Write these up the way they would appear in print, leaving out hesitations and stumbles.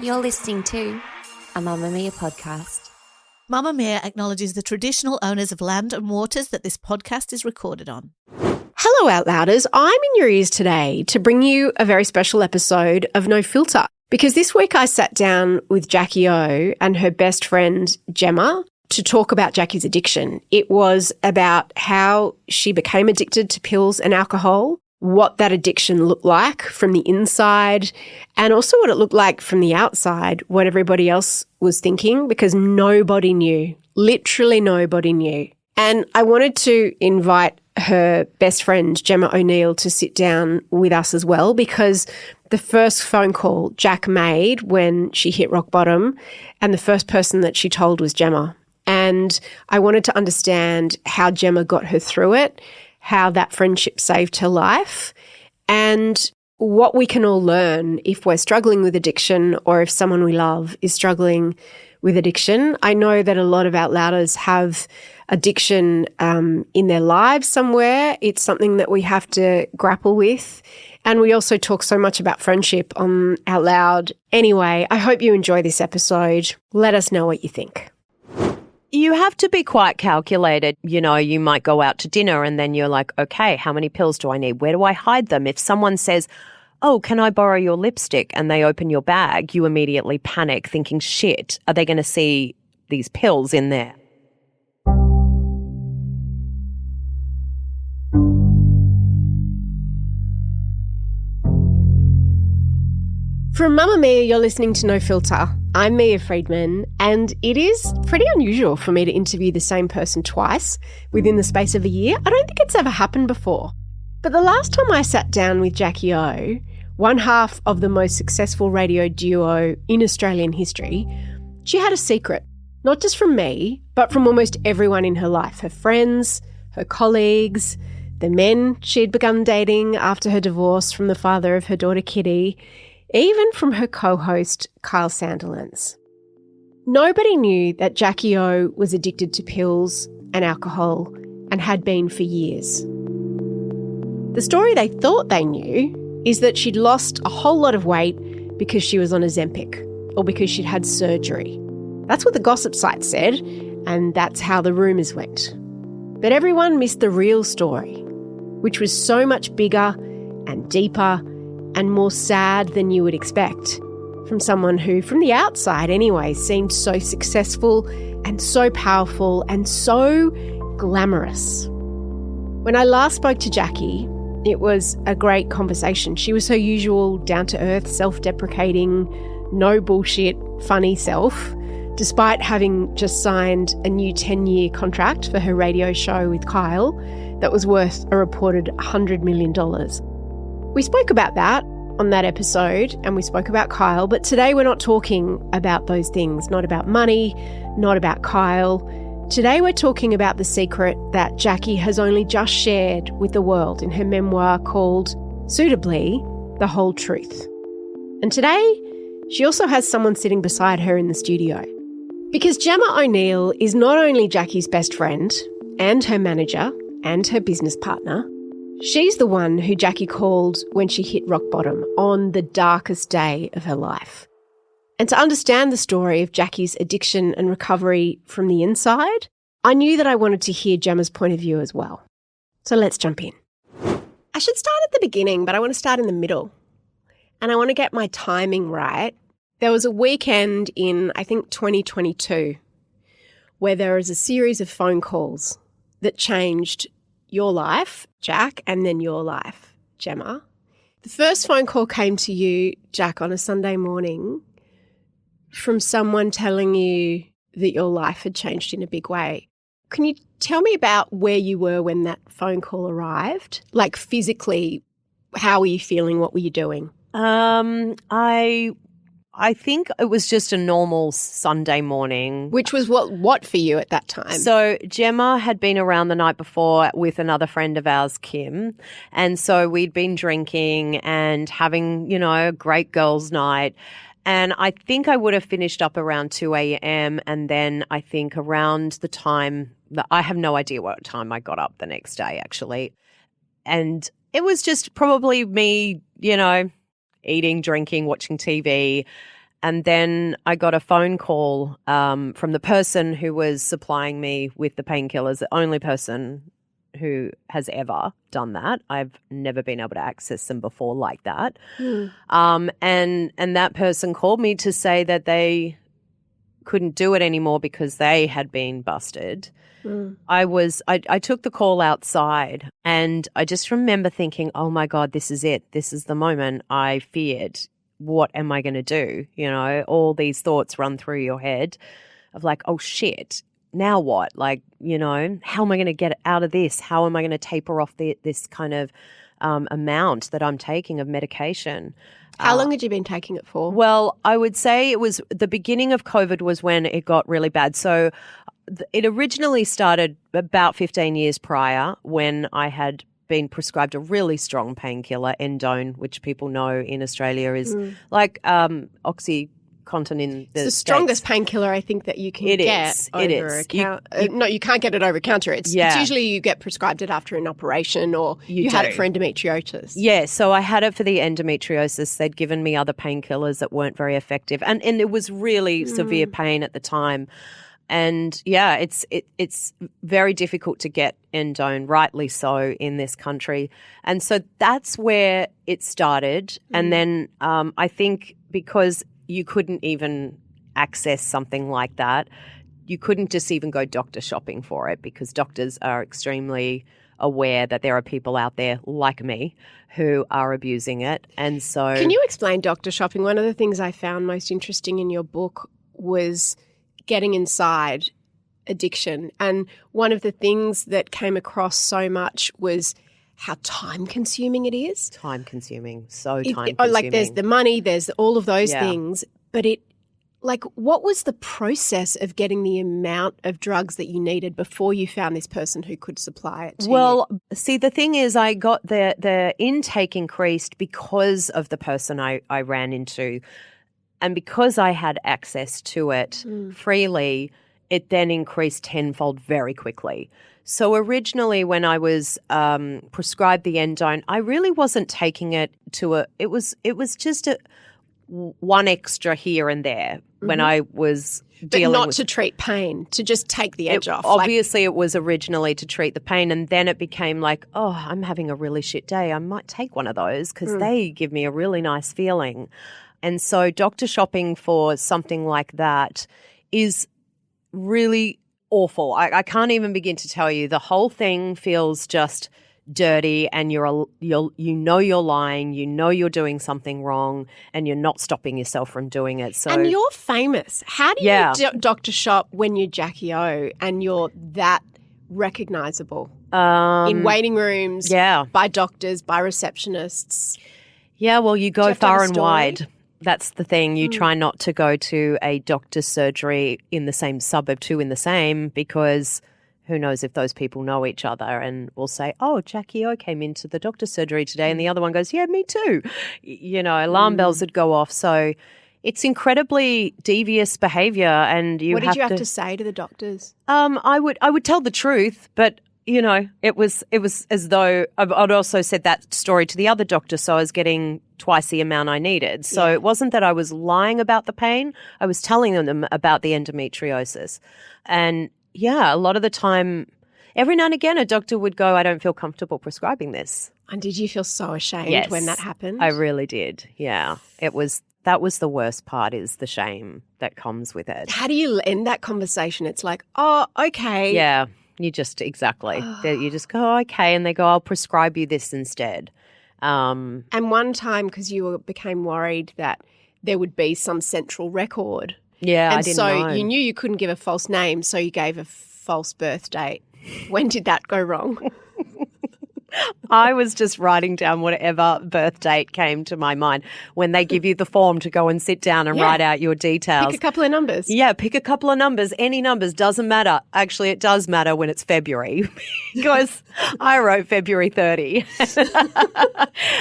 You're listening to a Mamma Mia podcast. Mamma Mia acknowledges the traditional owners of land and waters that this podcast is recorded on. Hello, Outlouders. I'm in your ears today to bring you a very special episode of No Filter, because this week I sat down with Jackie O and her best friend Gemma to talk about Jackie's addiction. It was about how she became addicted to pills and alcohol, what that addiction looked like from the inside, and also what it looked like from the outside, what everybody else was thinking, because nobody knew, literally nobody knew. And I wanted to invite her best friend, Gemma O'Neill, to sit down with us as well, because the first phone call Jack made when she hit rock bottom, and the first person that she told was Gemma. And I wanted to understand how Gemma got her through it, how that friendship saved her life, and what we can all learn if we're struggling with addiction or if someone we love is struggling with addiction. I know that a lot of Outlouders have addiction in their lives somewhere. It's something that we have to grapple with. And we also talk so much about friendship on Out Loud. Anyway, I hope you enjoy this episode. Let us know what you think. You have to be quite calculated. You know, you might go out to dinner and then you're like, okay, how many pills do I need? Where do I hide them? If someone says, oh, can I borrow your lipstick? And they open your bag, you immediately panic thinking, shit, are they going to see these pills in there? From Mamma Mia, you're listening to No Filter. I'm Mia Freedman, and it is pretty unusual for me to interview the same person twice within the space of a year. I don't think it's ever happened before. But the last time I sat down with Jackie O, one half of the most successful radio duo in Australian history, she had a secret, not just from me, but from almost everyone in her life, her friends, her colleagues, the men she'd begun dating after her divorce from the father of her daughter Kitty, even from her co-host, Kyle Sandilands. Nobody knew that Jackie O was addicted to pills and alcohol and had been for years. The story they thought they knew is that she'd lost a whole lot of weight because she was on Ozempic or because she'd had surgery. That's what the gossip site said, and that's how the rumours went. But everyone missed the real story, which was so much bigger and deeper and more sad than you would expect from someone who, from the outside anyway, seemed so successful and so powerful and so glamorous. When I last spoke to Jackie, it was a great conversation. She was her usual down-to-earth, self-deprecating, no bullshit, funny self, despite having just signed a new 10-year contract for her radio show with Kyle that was worth a reported $100 million. We spoke about that on that episode, and we spoke about Kyle, but today we're not talking about those things, not about money, not about Kyle. Today we're talking about the secret that Jackie has only just shared with the world in her memoir called, suitably, The Whole Truth. And today, she also has someone sitting beside her in the studio. Because Gemma O'Neill is not only Jackie's best friend and her manager and her business partner, she's the one who Jackie called when she hit rock bottom on the darkest day of her life. And to understand the story of Jackie's addiction and recovery from the inside, I knew that I wanted to hear Gemma's point of view as well. So let's jump in. I should start at the beginning, but I want to start in the middle. And I want to get my timing right. There was a weekend in, I think, 2022, where there was a series of phone calls that changed your life, Jack, and then your life, Gemma. The first phone call came to you, Jack, on a Sunday morning from someone telling you that your life had changed in a big way. Can you tell me about where you were when that phone call arrived? Like physically, how were you feeling? What were you doing? I think it was just a normal Sunday morning. Which was what for you at that time? So Gemma had been around the night before with another friend of ours, Kim. And so we'd been drinking and having, you know, a great girls' night. And I think I would have finished up around 2 a.m. And then I think around the time that I have no idea what time I got up the next day, actually. And it was just probably me, you know, eating, drinking, watching TV. And then I got a phone call from the person who was supplying me with the painkillers, the only person who has ever done that. I've never been able to access them before like that. And that person called me to say that they couldn't do it anymore because they had been busted. I took the call outside, and I just remember thinking, oh my God, this is it. This is the moment I feared. What am I going to do? You know, all these thoughts run through your head of like, oh shit, now what? Like, you know, how am I going to get out of this? How am I going to taper off this kind of amount that I'm taking of medication? How long had you been taking it for? Well, I would say it was the beginning of COVID was when it got really bad. So it originally started about 15 years prior when I had been prescribed a really strong painkiller, Endone, which people know in Australia is like OxyContin in the It's the States. strongest painkiller I think that you can get over no, you can't get it over counter. It's usually you get prescribed it after an operation or you had it for endometriosis. Yeah, so I had it for the endometriosis. They'd given me other painkillers that weren't very effective. And it was really severe pain at the time. And yeah, it's very difficult to get Endone, rightly so, in this country. And so that's where it started. And then I think because you couldn't even access something like that, you couldn't just even go doctor shopping for it because doctors are extremely aware that there are people out there like me who are abusing it. And so Can you explain doctor shopping? One of the things I found most interesting in your book was getting inside addiction. And one of the things that came across so much was how time-consuming it is. Time-consuming, so time-consuming. Like there's the money, there's all of those things, but what was the process of getting the amount of drugs that you needed before you found this person who could supply it to you? See, the thing is I got the intake increased because of the person I ran into. And because I had access to it freely, it then increased tenfold very quickly. So originally when I was prescribed the Endone, I really wasn't taking it it was just one extra here and there when I was dealing with. But not to treat pain, to just take the edge off. Obviously it was originally to treat the pain, and then it became like, oh, I'm having a really shit day. I might take one of those because they give me a really nice feeling. And so doctor shopping for something like that is really awful. I can't even begin to tell you. The whole thing feels just dirty, and you know you're lying, you know you're doing something wrong, and you're not stopping yourself from doing it. So, and you're famous. How do you doctor shop when you're Jackie O and you're that recognisable in waiting rooms, by doctors, by receptionists? Yeah, well, you go far and wide. That's the thing. You try not to go to a doctor's surgery in the same suburb, because who knows if those people know each other and will say, oh, Jackie O came into the doctor's surgery today, and the other one goes, yeah, me too. You know, alarm bells would go off. So it's incredibly devious behaviour, and what did you have to say to the doctors? I would tell the truth, but you know, it was as though I'd also said that story to the other doctor, so I was getting twice the amount I needed. So it wasn't that I was lying about the pain. I was telling them about the endometriosis. And yeah, a lot of the time, every now and again, a doctor would go, I don't feel comfortable prescribing this. And did you feel so ashamed when that happened? I really did, yeah. That was the worst part, is the shame that comes with it. How do you end that conversation? It's like, oh, okay. Yeah. You just you just go, okay, and they go, I'll prescribe you this instead. And one time, because you became worried that there would be some central record. Yeah, and I didn't know. so you knew you couldn't give a false name, so you gave a false birth date. When did that go wrong? I was just writing down whatever birth date came to my mind. When they give you the form to go and sit down and write out your details. Pick a couple of numbers. Yeah, pick a couple of numbers. Any numbers, doesn't matter. Actually, it does matter when it's February because I wrote February 30.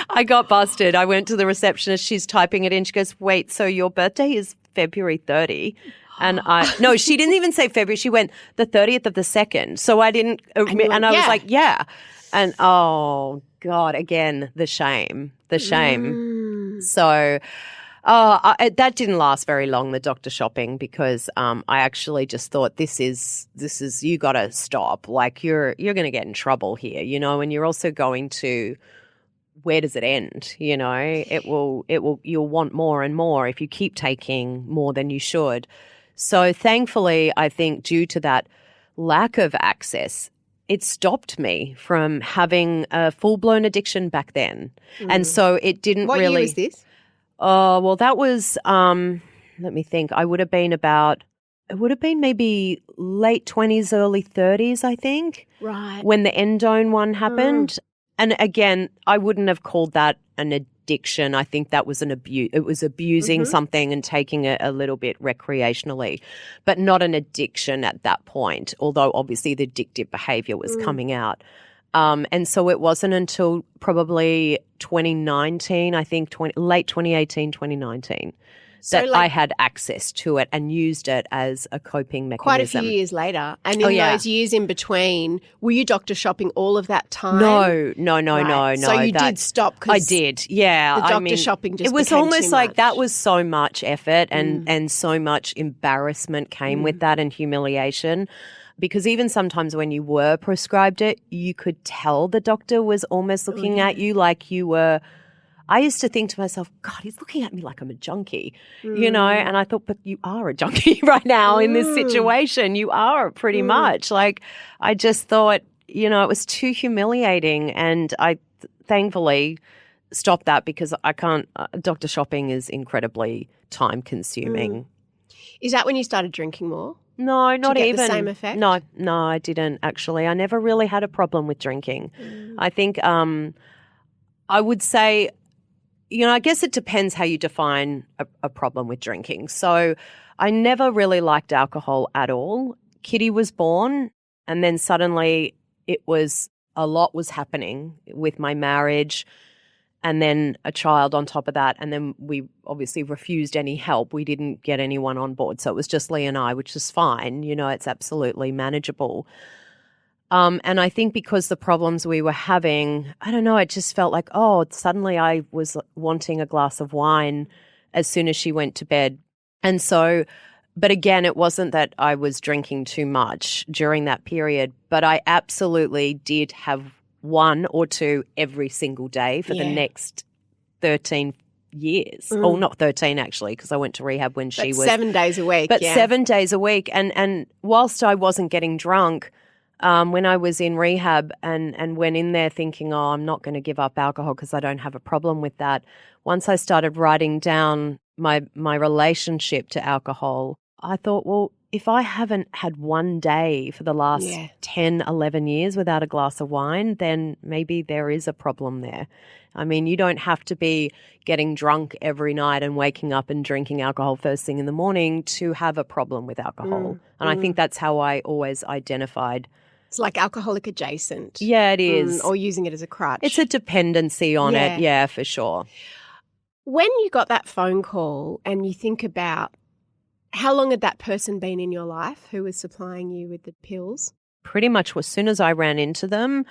I got busted. I went to the receptionist. She's typing it in. She goes, wait, so your birthday is February 30? And no, she didn't even say February. She went the 30th of the 2nd. So I didn't admit, and I was like, yeah. And oh God, again, the shame. So that didn't last very long, the doctor shopping, because I actually just thought this is you got to stop. Like you're going to get in trouble here, you know, and you're also going to, where does it end? You know, you'll want more and more if you keep taking more than you should. So thankfully, I think due to that lack of access, it stopped me from having a full-blown addiction back then. And so it didn't really... What year was this? Oh, well, that was, let me think. It would have been maybe late 20s, early 30s, I think. Right. When the endone one happened. And again, I wouldn't have called that an addiction. I think that was an abuse. It was abusing something and taking it a little bit recreationally, but not an addiction at that point, although obviously the addictive behavior was coming out. And so it wasn't until probably 2019, I think late 2018, 2019, that I had access to it and used it as a coping mechanism. Quite a few years later. And in those years in between, were you doctor shopping all of that time? No. So you did stop because I did, yeah. The doctor shopping just it was became almost too like much. that was so much effort and so much embarrassment came with that and humiliation. Because even sometimes when you were prescribed it, you could tell the doctor was almost looking at you like you were. I used to think to myself, God, he's looking at me like I'm a junkie, you know, and I thought, but you are a junkie right now in this situation. You are pretty much. Like, I just thought, you know, it was too humiliating, and I thankfully stopped that because I can't doctor shopping is incredibly time consuming. Is that when you started drinking more? No, not even. The same effect? No, I didn't actually. I never really had a problem with drinking. I think I would say, you know, I guess it depends how you define a problem with drinking. So I never really liked alcohol at all. Kitty was born, and then suddenly a lot was happening with my marriage, and then a child on top of that. And then we obviously refused any help. We didn't get anyone on board. So it was just Lee and I, which is fine. You know, it's absolutely manageable. And I think because the problems we were having, I don't know, it just felt like, suddenly I was wanting a glass of wine as soon as she went to bed. And so, but again, it wasn't that I was drinking too much during that period, but I absolutely did have one or two every single day for the next 13 years. Or not 13 actually, because I went to rehab when she was 7 days a week. But 7 days a week. And whilst I wasn't getting drunk, when I was in rehab and went in there thinking, I'm not going to give up alcohol because I don't have a problem with that. Once I started writing down my relationship to alcohol, I thought, well, if I haven't had one day for the last 10, 11 years without a glass of wine, then maybe there is a problem there. I mean, you don't have to be getting drunk every night and waking up and drinking alcohol first thing in the morning to have a problem with alcohol. And I think that's how I always identified. It's like alcoholic adjacent. Yeah, it is. Or using it as a crutch. It's a dependency on it. Yeah, for sure. When you got that phone call and you think about how long had that person been in your life who was supplying you with the pills? Pretty much as soon as I ran into them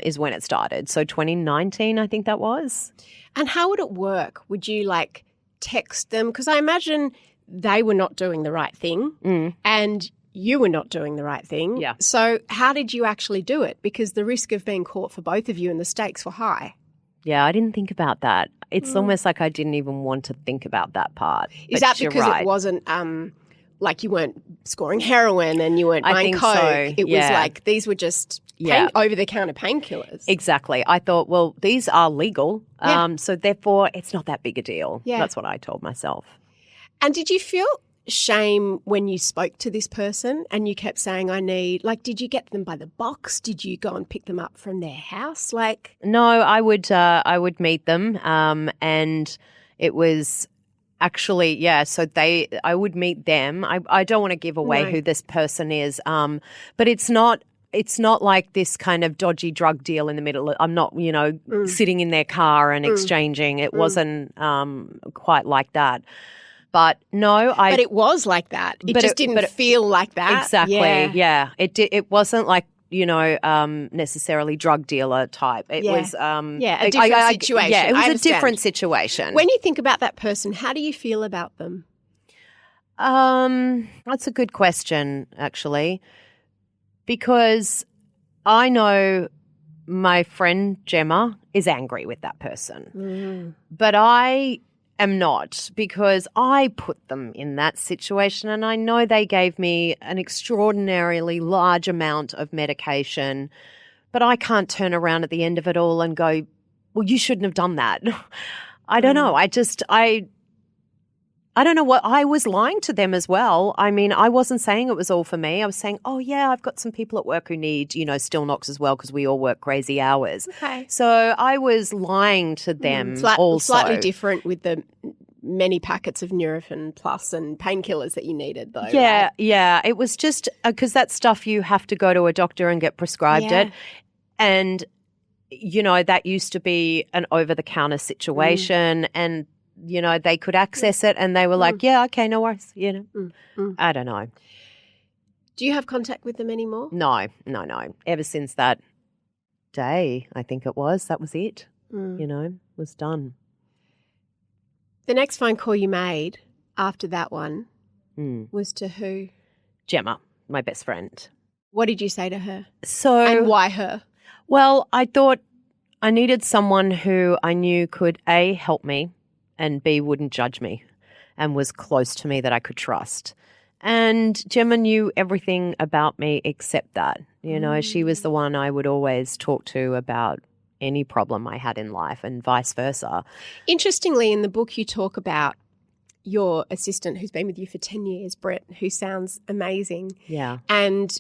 is when it started. So 2019, I think that was. And how would it work? Would you like text them? Because I imagine they were not doing the right thing and you were not doing the right thing. Yeah. So how did you actually do it? Because the risk of being caught for both of you and the stakes were high. Yeah, I didn't think about that. It's almost like I didn't even want to think about that part. Is that because it wasn't like you weren't scoring heroin and you weren't buying coke? So. It was like these were just over-the-counter painkillers. Exactly. I thought, well, these are legal, so therefore it's not that big a deal. Yeah. That's what I told myself. And did you feel shame when you spoke to this person and you kept saying, did you get them by the box? Did you go and pick them up from their house? No, I would meet them, and it was actually, so I would meet them. I don't want to give away who this person is, but it's not like this kind of dodgy drug deal in the middle. I'm not, sitting in their car and exchanging. It wasn't quite like that. But no, But it was like that. It just didn't feel like that. Exactly. Yeah. It wasn't like necessarily drug dealer type. It was a different situation. Yeah, it was I a understand. different situation. When you think about that person, how do you feel about them? That's a good question, actually, because I know my friend Gemma is angry with that person, but I am not, because I put them in that situation, and I know they gave me an extraordinarily large amount of medication, but I can't turn around at the end of it all and go, well, you shouldn't have done that. I don't know. I don't know what, I was lying to them as well. I mean, I wasn't saying it was all for me. I was saying, oh yeah, I've got some people at work who need, still knocks as well, because we all work crazy hours. Okay. So I was lying to them also. Slightly different with the many packets of Nurofen Plus and painkillers that you needed, though. Yeah, right? yeah. It was just because that stuff you have to go to a doctor and get prescribed it. And, that used to be an over-the-counter situation, and they could access it, and they were like, yeah, okay, no worries, I don't know. Do you have contact with them anymore? No. Ever since that day, I think it was, that was it, was done. The next phone call you made after that one was to who? Gemma, my best friend. What did you say to her? And why her? Well, I thought I needed someone who I knew could, A, help me, and B, wouldn't judge me and was close to me that I could trust. And Gemma knew everything about me except that. She was the one I would always talk to about any problem I had in life, and vice versa. Interestingly, in the book you talk about your assistant who's been with you for 10 years, Brett, who sounds amazing. Yeah. And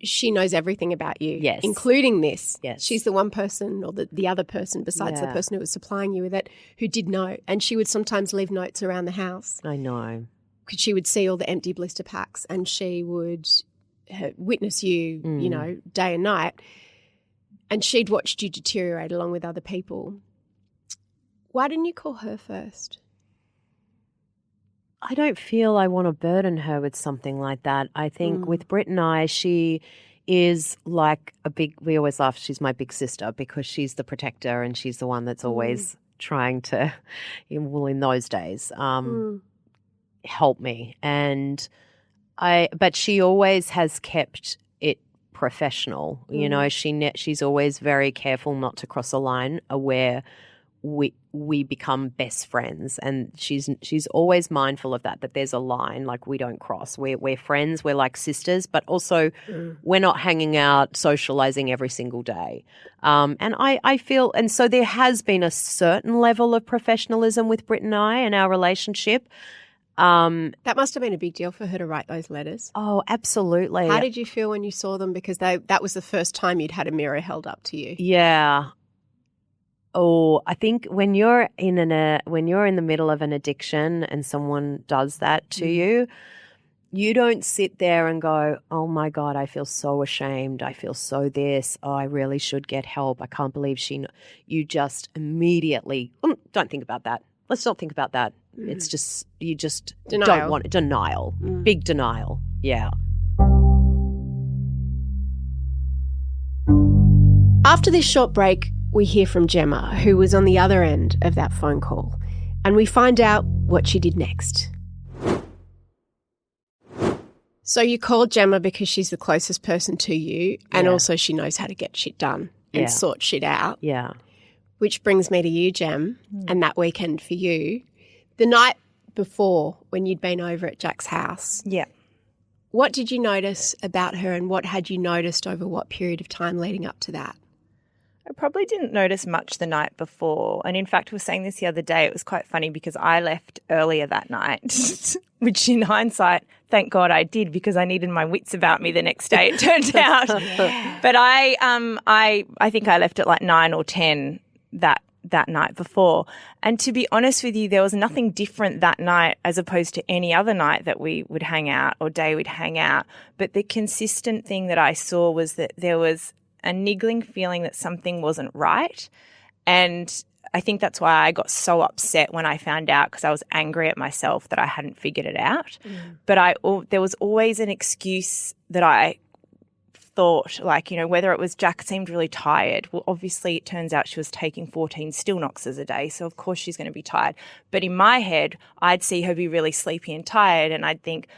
she knows everything about you, yes, including this. Yes. She's the one person, or the other person besides the person who was supplying you with it, who did know. And she would sometimes leave notes around the house. I know. Because she would see all the empty blister packs, and she would witness you, day and night. And she'd watched you deteriorate along with other people. Why didn't you call her first? I don't feel I want to burden her with something like that. I think with Britt and I, she is like we always laugh, she's my big sister, because she's the protector and she's the one that's always trying to, in those days, help me. But she always has kept it professional. She's always very careful not to cross a line where we become best friends, and she's always mindful of that there's a line, like we don't cross. We're friends, we're like sisters, but also we're not hanging out socializing every single day. And I feel, and so there has been a certain level of professionalism with Britt and I in our relationship. That must have been a big deal for her to write those letters. Oh, absolutely. How did you feel when you saw them? Because that was the first time you'd had a mirror held up to you. Yeah. Oh, I think when you're in the middle of an addiction and someone does that to you, you don't sit there and go, oh my God, I feel so ashamed. I feel so this. Oh, I really should get help. I can't believe you just immediately, don't think about that. Let's not think about that. It's just, you just don't want it. Denial. Big denial. Yeah. After this short break, we hear from Gemma, who was on the other end of that phone call, and we find out what she did next. So you called Gemma because she's the closest person to you, and also she knows how to get shit done and sort shit out. Yeah. Which brings me to you, Gem, and that weekend for you. The night before, when you'd been over at Jack's house. Yeah. What did you notice about her, and what had you noticed over what period of time leading up to that? I probably didn't notice much the night before. And in fact, we were saying this the other day. It was quite funny because I left earlier that night, which in hindsight, thank God I did, because I needed my wits about me the next day, it turned out. But I think I left at like 9 or 10 that night before. And to be honest with you, there was nothing different that night as opposed to any other night that we would hang out or day we'd hang out. But the consistent thing that I saw was that there was a niggling feeling that something wasn't right. And I think that's why I got so upset when I found out, because I was angry at myself that I hadn't figured it out. But there was always an excuse that I thought, like, you know, whether it was Jack seemed really tired. Well, obviously it turns out she was taking 14 still noxes a day, so of course she's going to be tired. But in my head, I'd see her be really sleepy and tired, and I'd think,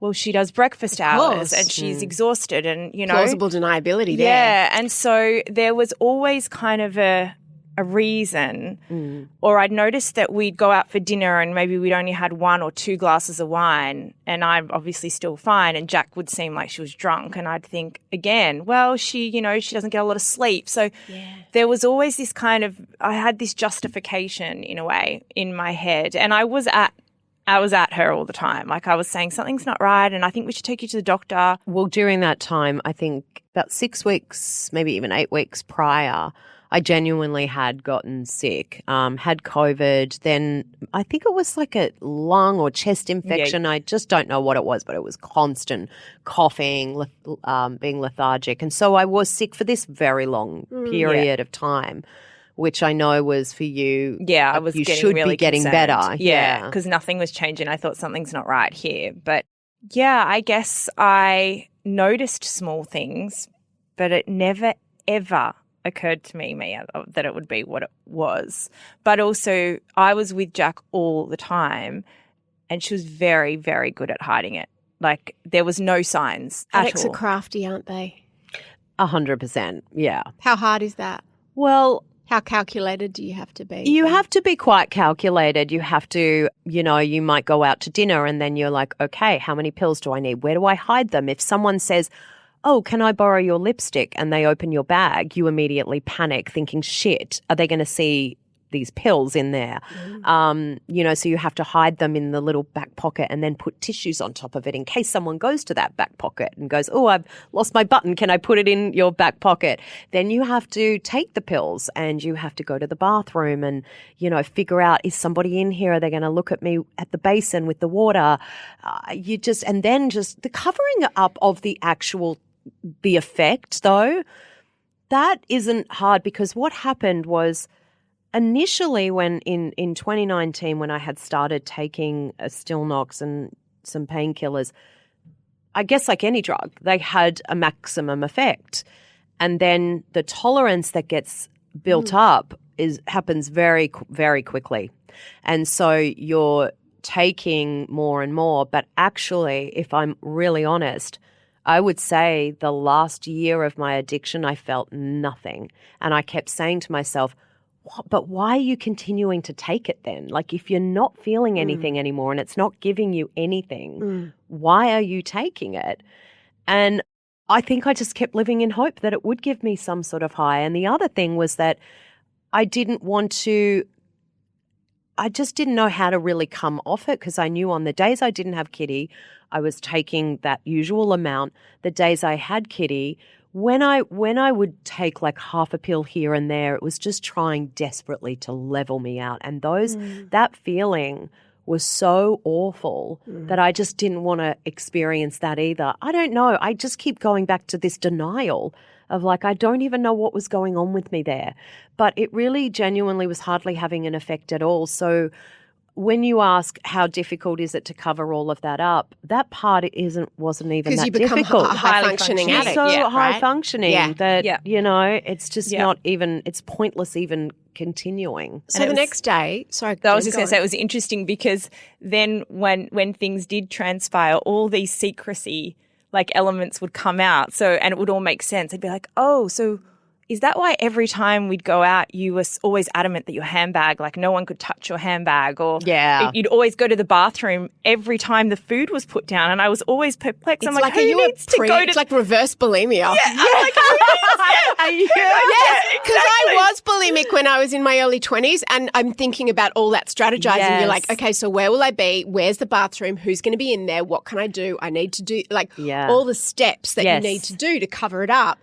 well, she does breakfast hours and she's exhausted, and, you know. Plausible deniability there. Yeah, and so there was always kind of a reason, or I'd noticed that we'd go out for dinner and maybe we'd only had 1 or 2 glasses of wine, and I'm obviously still fine, and Jack would seem like she was drunk, and I'd think again, well, she doesn't get a lot of sleep. So there was always this kind of, I had this justification in a way in my head, and I was at her all the time. Like, I was saying, something's not right and I think we should take you to the doctor. Well, during that time, I think about 6 weeks, maybe even 8 weeks prior, I genuinely had gotten sick, had COVID. Then I think it was like a lung or chest infection. Yeah. I just don't know what it was, but it was constant coughing, being lethargic. And so I was sick for this very long period of time, which I know was for you. Yeah, I was you getting should really be getting concerned. better. Yeah, because nothing was changing. I thought something's not right here. But yeah, I guess I noticed small things, but it never, ever occurred to me, Mia, that it would be what it was. But also, I was with Jack all the time, and she was very, very good at hiding it. Like, there was no signs at Addicts all. are crafty, aren't they? 100%, yeah. How hard is that? Well, how calculated do you have to be? You have to be quite calculated. You have to, you might go out to dinner and then you're like, okay, how many pills do I need? Where do I hide them? If someone says, oh, can I borrow your lipstick? And they open your bag, you immediately panic thinking, shit, are they going to see these pills in there? So you have to hide them in the little back pocket and then put tissues on top of it in case someone goes to that back pocket and goes, oh, I've lost my button. Can I put it in your back pocket? Then you have to take the pills and you have to go to the bathroom and, figure out, is somebody in here? Are they going to look at me at the basin with the water? And then the covering up of the effect though, that isn't hard, because what happened was, initially, when in 2019, when I had started taking a Stilnox and some painkillers, I guess like any drug, they had a maximum effect. And then the tolerance that gets built up happens very, very quickly. And so you're taking more and more. But actually, if I'm really honest, I would say the last year of my addiction, I felt nothing. And I kept saying to myself, but why are you continuing to take it then? Like, if you're not feeling anything anymore and it's not giving you anything, why are you taking it? And I think I just kept living in hope that it would give me some sort of high. And the other thing was that I just didn't know how to really come off it, because I knew on the days I didn't have Kitty, I was taking that usual amount. The days I had Kitty, when I would take like half a pill here and there, it was just trying desperately to level me out. And that feeling was so awful that I just didn't want to experience that either. I don't know. I just keep going back to this denial of like, I don't even know what was going on with me there. But it really genuinely was hardly having an effect at all. So when you ask how difficult is it to cover all of that up, that part wasn't even that difficult. Because you become a high-functioning addict. So high-functioning that, it's just not even – it's pointless even continuing. So the next day – sorry. I was just going to say, it was interesting because then when things did transpire, all these secrecy elements would come out. So, and it would all make sense. I'd be like, oh, so – is that why every time we'd go out, you were always adamant that your handbag, no one could touch your handbag? Or you'd always go to the bathroom every time the food was put down, and I was always perplexed. I'm like, who needs to go to... It's like reverse bulimia. Yeah. I'm like, who needs... Because I was bulimic when I was in my early 20s, and I'm thinking about all that strategizing. Yes. You're like, okay, so where will I be? Where's the bathroom? Who's going to be in there? What can I do? I need to do, all the steps that you need to do to cover it up.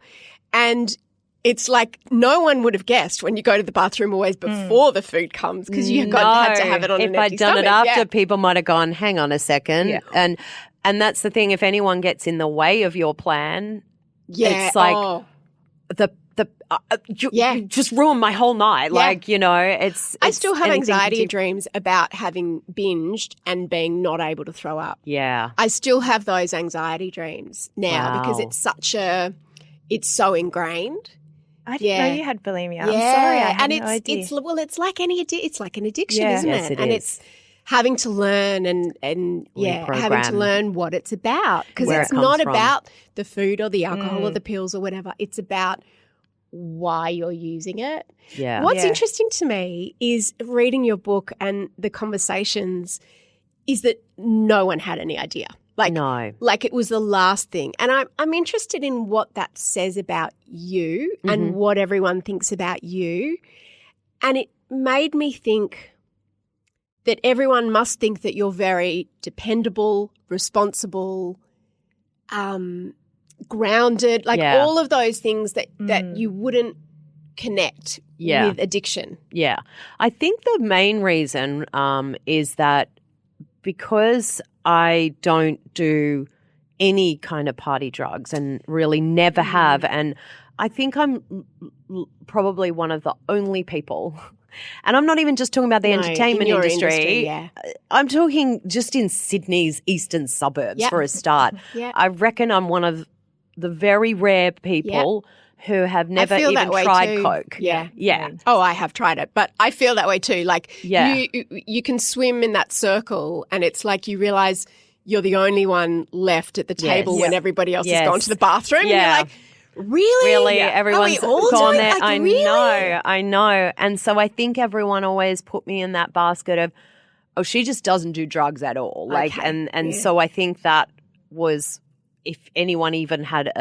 And it's like no one would have guessed when you go to the bathroom always before the food comes, because you had to have it on an empty If I'd done it stomach. after, people might have gone, hang on a second. Yeah. And that's the thing, if anyone gets in the way of your plan, it's like you just ruined my whole night. Yeah. I still have anxiety dreams about having binged and being not able to throw up. Yeah. I still have those anxiety dreams now because it's such a it's so ingrained. I didn't know you had bulimia. Yeah. I'm sorry, I had and no idea. it's like it's like an addiction, Yeah. isn't Yes, it? it and is. it's having to learn and having to Reprogram. learn what it's about, because Where it's it comes not from. about the food or the alcohol or the pills or whatever. It's about why you're using it. Yeah. What's Yeah. interesting to me is reading your book and the conversations is that no one had any idea. No. Like it was the last thing. And I'm interested in what that says about you and what everyone thinks about you. And it made me think that everyone must think that you're very dependable, responsible, grounded, like Yeah. all of those things that you wouldn't connect Yeah. with addiction. Yeah. I think the main reason is that because I don't do any kind of party drugs and really never have, and I think I'm probably one of the only people, and I'm not even just talking about the No, entertainment in your industry. yeah. I'm talking just in Sydney's eastern suburbs Yep. for a start. Yep. I reckon I'm one of the very rare people who have never feel that even way tried too. Coke. Yeah. Yeah. Oh, I have tried it, but I feel that way too. Like Yeah. you can swim in that circle and it's like you realize you're the only one left at the table Yes. when everybody else Yes. has gone to the bathroom. Yeah. And you're like, really? Really, Are everyone's we all gone doing there. Like, I really? know. And so I think everyone always put me in that basket of, oh, she just doesn't do drugs at all. Like, Okay. and so I think that was, if anyone even had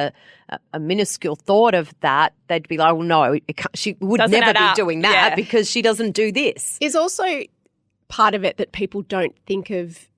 a minuscule thought of that, they'd be like, oh, no, she would Doesn't never add be up. doing that Yeah. because she doesn't do this. Is also part of it that people don't think of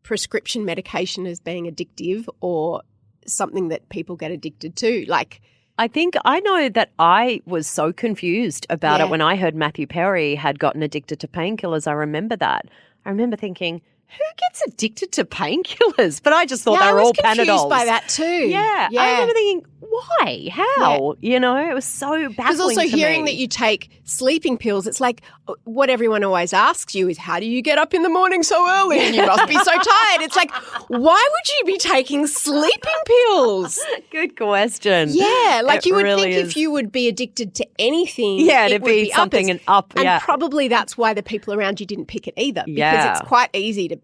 prescription medication as being addictive or something that people get addicted to. Like, I think I know that I was so confused about Yeah. it when I heard Matthew Perry had gotten addicted to painkillers. I remember that. I remember thinking, who gets addicted to painkillers? But I just thought yeah, they I were was all confused Panadols. by that too. Yeah. I remember thinking, why? How? You know, it was so baffling Because also to hearing me. that you take sleeping pills, it's like what everyone always asks you is, how do you get up in the morning so early and you must be so tired? It's like, why would you be taking sleeping pills? Good question. Yeah, like It you would really think is. if you would be addicted to anything, Yeah, it it'd would be something uppers. and up, And yeah. probably that's why the people around you didn't pick it either. Because Yeah. it's quite easy to,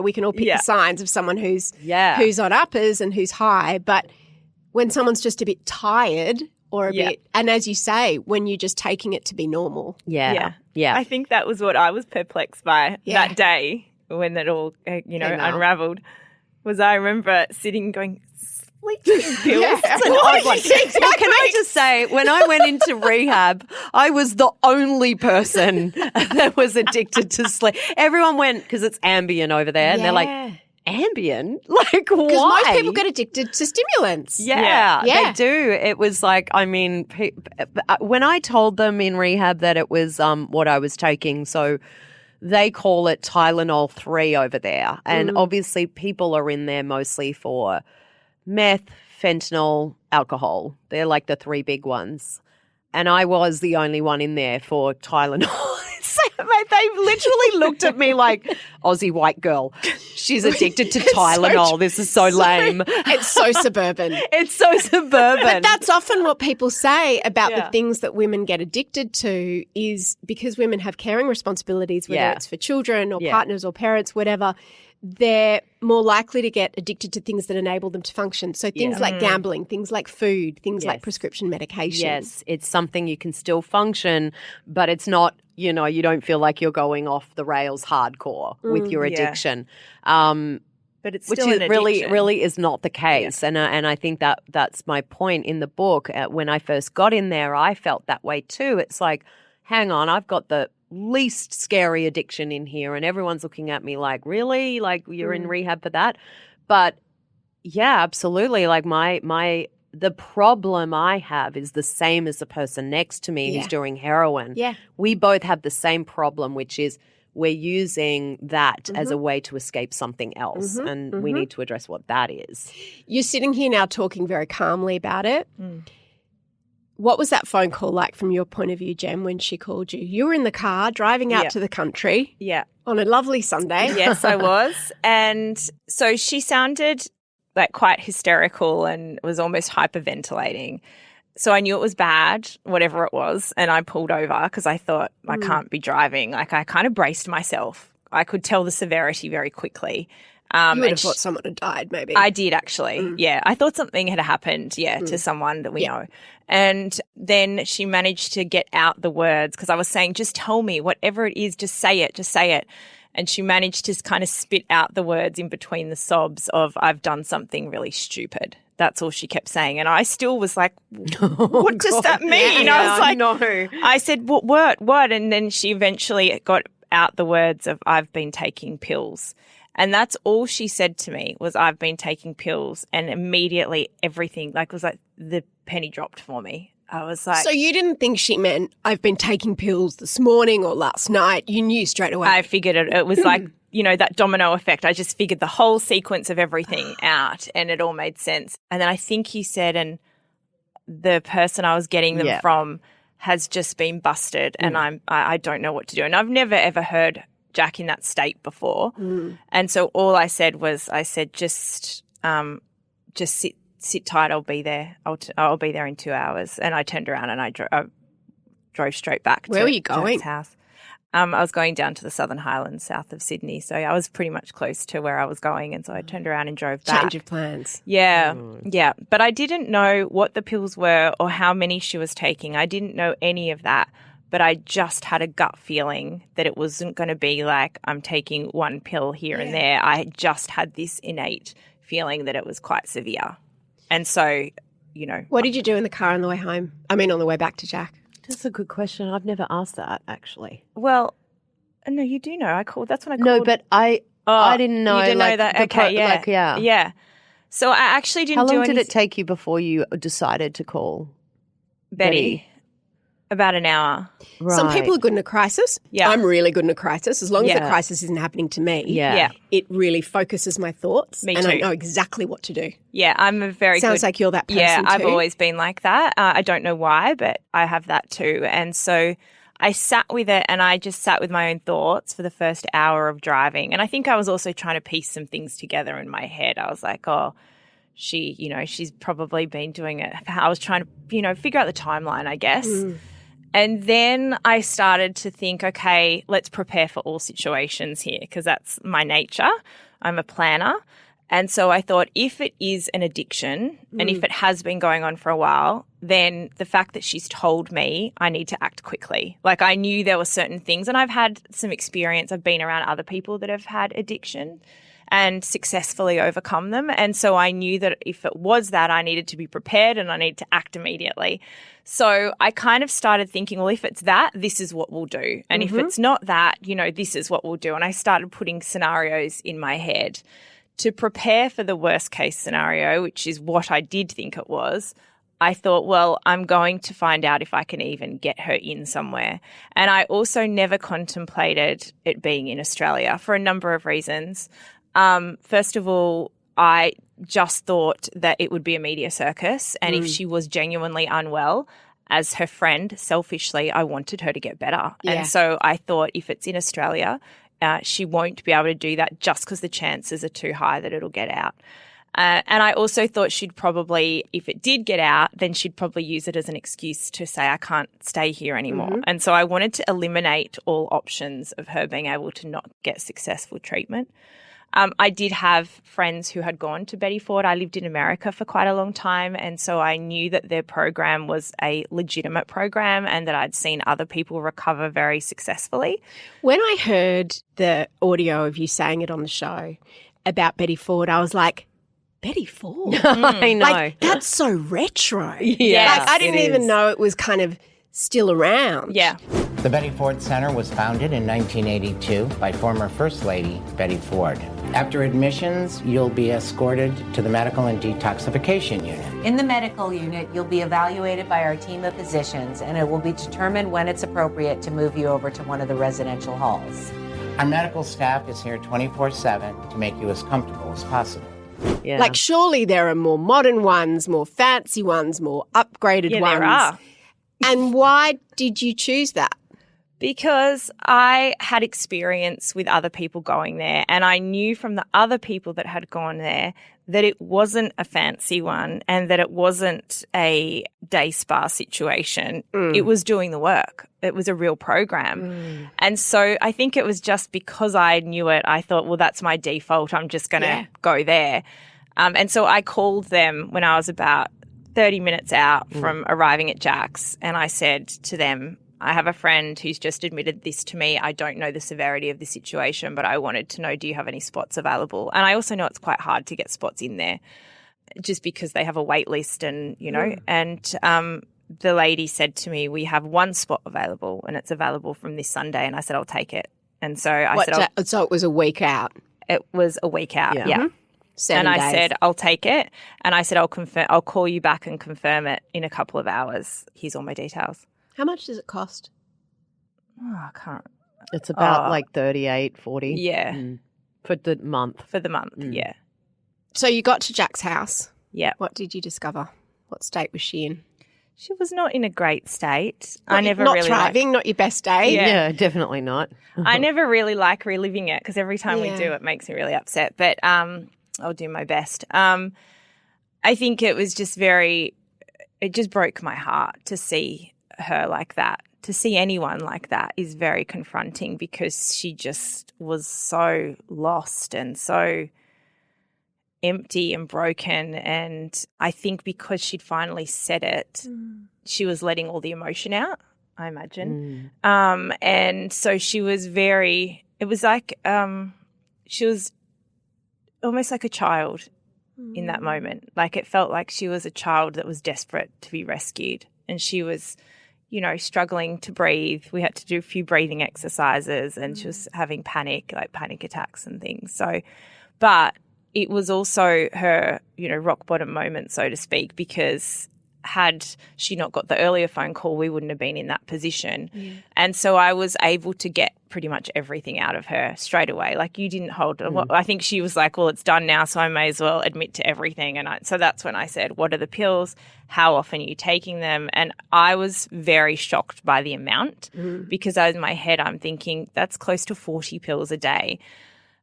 we can all pick Yeah. the signs of someone who's Yeah. on uppers and who's high. But when someone's just a bit tired or a Yeah. bit, and as you say, when you're just taking it to be normal. Yeah. Yeah. I think that was what I was perplexed by Yeah. that day when it all, Came out. unraveled. Was I remember sitting and going, sleeping pills? Yeah. It's an What odd did one. you think? Well, can I just say, when I went into rehab, I was the only person that was addicted to sleep. Everyone went, because it's Ambien over there, and they're like, Ambien? Like, why? Because most people get addicted to stimulants. Yeah, Yeah. they do. It was like, I mean, when I told them in rehab that it was what I was taking, so they call it Tylenol 3 over there. And obviously people are in there mostly for meth, fentanyl, alcohol. They're like the three big ones. And I was the only one in there for Tylenol. So, mate, they literally looked at me like, Aussie white girl, she's addicted to Tylenol. This is so lame. It's so suburban. It's so suburban. But that's often what people say about Yeah. the things that women get addicted to is because women have caring responsibilities, whether Yeah. it's for children or Yeah. partners or parents, whatever, they're more likely to get addicted to things that enable them to function. So things like gambling, things like food, things like Yes. prescription medication. Yes, it's something you can still function, but it's not, you don't feel like you're going off the rails hardcore with your yeah. addiction. But it's Which still is an really, addiction. really is not the case. And I think that's my point in the book. When I first got in there, I felt that way too. It's like, hang on, I've got the least scary addiction in here, and everyone's looking at me like, really? Like, you're in rehab for that? But yeah, absolutely. Like the problem I have is the same as the person next to me Yeah. who's doing heroin. Yeah. We both have the same problem, which is we're using that as a way to escape something else. And we need to address what that is. You're sitting here now talking very calmly about it. What was that phone call like from your point of view, Gem, when she called you? You were in the car driving out Yeah. to the country Yeah. on a lovely Sunday. Yes, I was. And so she sounded like quite hysterical and was almost hyperventilating. So I knew it was bad, whatever it was, and I pulled over because I thought I can't be driving. Like I kind of braced myself. I could tell the severity very quickly. You would have thought someone had died, maybe. I did actually, yeah. I thought something had happened, to someone that we know. And then she managed to get out the words because I was saying, just tell me, whatever it is, just say it. And she managed to kind of spit out the words in between the sobs of, I've done something really stupid. That's all she kept saying. And I still was like, what does that mean? Yeah, I was like, no. I said, what? And then she eventually got out the words of, I've been taking pills. And that's all she said to me was, I've been taking pills. And immediately everything was like the penny dropped for me. I was like. So you didn't think she meant, I've been taking pills this morning or last night. You knew straight away. I figured it. It was like, that domino effect. I just figured the whole sequence of everything out and it all made sense. And then I think he said, and the person I was getting them from has just been busted and I don't know what to do. And I've never ever heard Jack in that state before. And so all I said was, just sit tight. I'll be there. I'll be there in 2 hours. And I turned around and I drove straight back Where to were you going? Jack's house. I was going down to the Southern Highlands south of Sydney. So I was pretty much close to where I was going. And so I turned around and drove back. Change of plans. Yeah. Yeah. But I didn't know what the pills were or how many she was taking. I didn't know any of that. But I just had a gut feeling that it wasn't going to be like I'm taking one pill here and there. I just had this innate feeling that it was quite severe. And so, What did you do in the car on the way home? I mean, on the way back to Jack? That's a good question. I've never asked that, actually. Well, no, you do know. That's when I called. No, but I didn't know. You didn't know that? Okay, yeah. Yeah. So I actually didn't do anything. How long did it take you before you decided to call Betty? About an hour. Right. Some people are good in a crisis. Yeah. I'm really good in a crisis. As long as the crisis isn't happening to me, Yeah. it really focuses my thoughts. Me and too. I know exactly what to do. Yeah, I'm a very Sounds like you're that person Yeah, I've too. always been like that. I don't know why, but I have that too. And so I sat with it and I just sat with my own thoughts for the first hour of driving. And I think I was also trying to piece some things together in my head. I was like, she's probably been doing it. I was trying to, figure out the timeline, I guess. And then I started to think, okay, let's prepare for all situations here because that's my nature. I'm a planner. And so I thought if it is an addiction and if it has been going on for a while, then the fact that she's told me I need to act quickly. Like I knew there were certain things and I've had some experience. I've been around other people that have had addiction and successfully overcome them. And so I knew that if it was that, I needed to be prepared and I needed to act immediately. So I kind of started thinking, well, if it's that, this is what we'll do. And if it's not that, this is what we'll do. And I started putting scenarios in my head to prepare for the worst case scenario, which is what I did think it was. I thought, well, I'm going to find out if I can even get her in somewhere. And I also never contemplated it being in Australia for a number of reasons. First of all, I just thought that it would be a media circus. And if she was genuinely unwell, as her friend, selfishly, I wanted her to get better. Yeah. And so I thought if it's in Australia, she won't be able to do that just because the chances are too high that it'll get out. And I also thought she'd probably, if it did get out, then she'd probably use it as an excuse to say, I can't stay here anymore. And so I wanted to eliminate all options of her being able to not get successful treatment. I did have friends who had gone to Betty Ford. I lived in America for quite a long time, and so I knew that their program was a legitimate program and that I'd seen other people recover very successfully. When I heard the audio of you saying it on the show about Betty Ford, I was like, Betty Ford? I know. Like, that's so retro. Yes, I didn't it even is. know it was kind of still around. Yeah. The Betty Ford Center was founded in 1982 by former First Lady Betty Ford. After admissions, you'll be escorted to the Medical and Detoxification Unit. In the medical unit, you'll be evaluated by our team of physicians, and it will be determined when it's appropriate to move you over to one of the residential halls. Our medical staff is here 24/7 to make you as comfortable as possible. Yeah. Like, surely there are more modern ones, more fancy ones, more upgraded Yeah, ones. there are. And why did you choose that? Because I had experience with other people going there, and I knew from the other people that had gone there that it wasn't a fancy one and that it wasn't a day spa situation. It was doing the work. It was a real program. And so I think it was just because I knew it, I thought, well, that's my default. I'm just going to go there. And so I called them when I was about 30 minutes out from arriving at Jack's, and I said to them, I have a friend who's just admitted this to me. I don't know the severity of the situation, but I wanted to know, do you have any spots available? And I also know it's quite hard to get spots in there just because they have a wait list and, you know, and the lady said to me, we have one spot available and it's available from this Sunday. And I said, I'll take it. And so I said, so it was a week out. It was a week out. Yeah. 7 and I days. said, I'll take it. And I said, I'll call you back and confirm it in a couple of hours. Here's all my details. How much does it cost? Oh, I can't. It's about like 38, 40. Yeah. For the month. For the month, yeah. So you got to Jack's house. Yeah. What did you discover? What state was she in? She was not in a great state. Not thriving, not your best day. Yeah, definitely not. I never really like reliving it because every time we do, it makes me really upset. But I'll do my best. I think it was just it just broke my heart to see her like that. To see anyone like that is very confronting because she just was so lost and so empty and broken. And I think because she'd finally said it, she was letting all the emotion out, I imagine. And so she was it was like she was almost like a child in that moment. Like it felt like she was a child that was desperate to be rescued, and she was, you know, struggling to breathe. We had to do a few breathing exercises, and she was having panic attacks and things. So, but it was also her, you know, rock bottom moment, so to speak, because had she not got the earlier phone call, we wouldn't have been in that position. And so I was able to get pretty much everything out of her straight away. Like, you didn't hold well, I think she was like, well, it's done now, so I may as well admit to everything. And so that's when I said, what are the pills? How often are you taking them? And I was very shocked by the amount because in my head I'm thinking that's close to 40 pills a day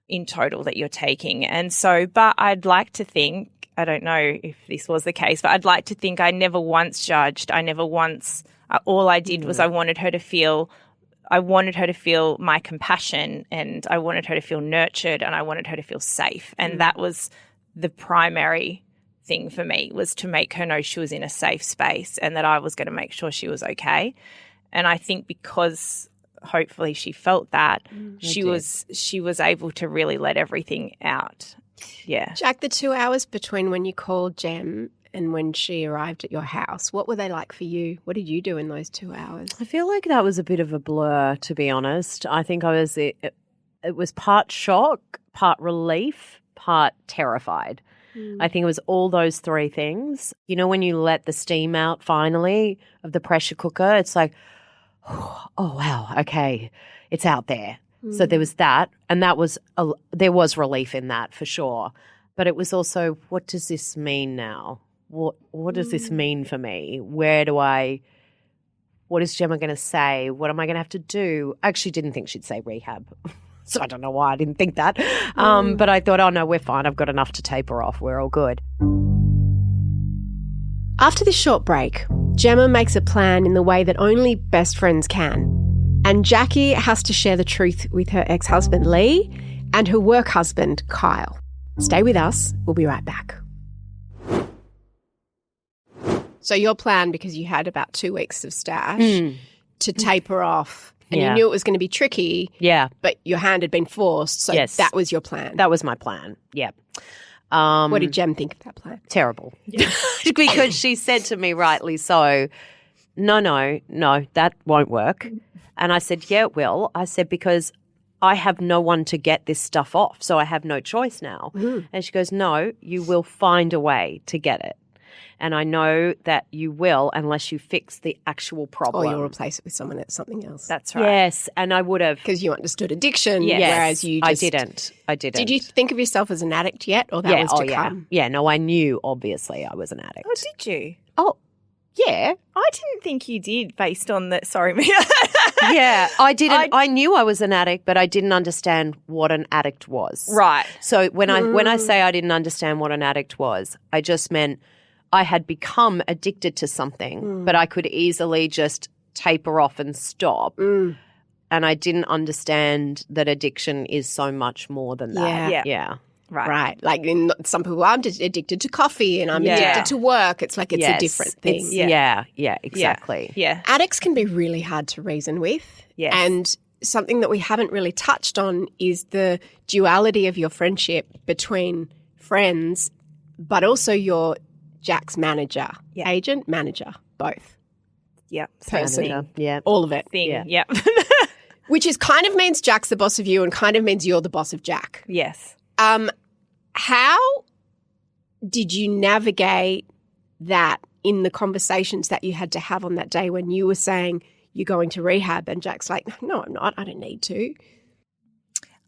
in total that you're taking. And so, but I'd like to think, I don't know if this was the case, but I'd like to think I never once judged. I never once, all I did was I wanted her to feel my compassion, and I wanted her to feel nurtured, and I wanted her to feel safe. And that was the primary thing for me, was to make her know she was in a safe space and that I was going to make sure she was okay. And I think because hopefully she felt that, she was able to really let everything out. Yeah. Jack, the 2 hours between when you called Gem and when she arrived at your house, what were they like for you? What did you do in those 2 hours? I feel like that was a bit of a blur, to be honest. I think it was part shock, part relief, part terrified. I think it was all those three things. You know, when you let the steam out finally of the pressure cooker, it's like, oh, wow, okay, it's out there. So there was that, and there was relief in that for sure. But it was also, what does this mean now? What does this mean for me? What is Gemma going to say? What am I going to have to do? I actually didn't think she'd say rehab. So I don't know why I didn't think that. But I thought, oh, no, we're fine. I've got enough to taper off. We're all good. After this short break, Gemma makes a plan in the way that only best friends can. And Jackie has to share the truth with her ex-husband, Lee, and her work husband, Kyle. Stay with us. We'll be right back. So your plan, because you had about 2 weeks of stash, to taper off, and you knew it was going to be tricky, but your hand had been forced, so that was your plan. That was my plan, yeah. What did Gem think of that plan? Terrible. Because she said to me, rightly so, no, that won't work. And I said, yeah, it will. I said, because I have no one to get this stuff off, so I have no choice now. And she goes, no, you will find a way to get it. And I know that you will, unless you fix the actual problem. Or you'll replace it with something else. That's right. Yes, and I would have. Because you understood addiction, whereas you just... I didn't. Did you think of yourself as an addict yet, or that was to come? Yeah, no, I knew, obviously, I was an addict. Oh, did you? Oh, Yeah. I didn't think you did based on the – sorry, Mia. Yeah, I didn't. I knew I was an addict, but I didn't understand what an addict was. Right. So when I say I didn't understand what an addict was, I just meant I had become addicted to something, but I could easily just taper off and stop. And I didn't understand that addiction is so much more than that. Yeah. Right. Like some people are addicted to coffee and I'm Yeah. addicted to work. It's like it's a Yes, different thing. it's- yeah, exactly. Yeah. Addicts can be really hard to reason with. Yes. And something that we haven't really touched on is the duality of your friendship between friends, but also your Jack's manager, Yeah. agent, manager, both. Yeah. Person. Manager, yeah. All of it. Thing. Yeah. Yep. Which is kind of means Jack's the boss of you and kind of means you're the boss of Jack. Yes. How did you navigate that in the conversations that you had to have on that day when you were saying you're going to rehab and Jack's like, no, I'm not. I don't need to.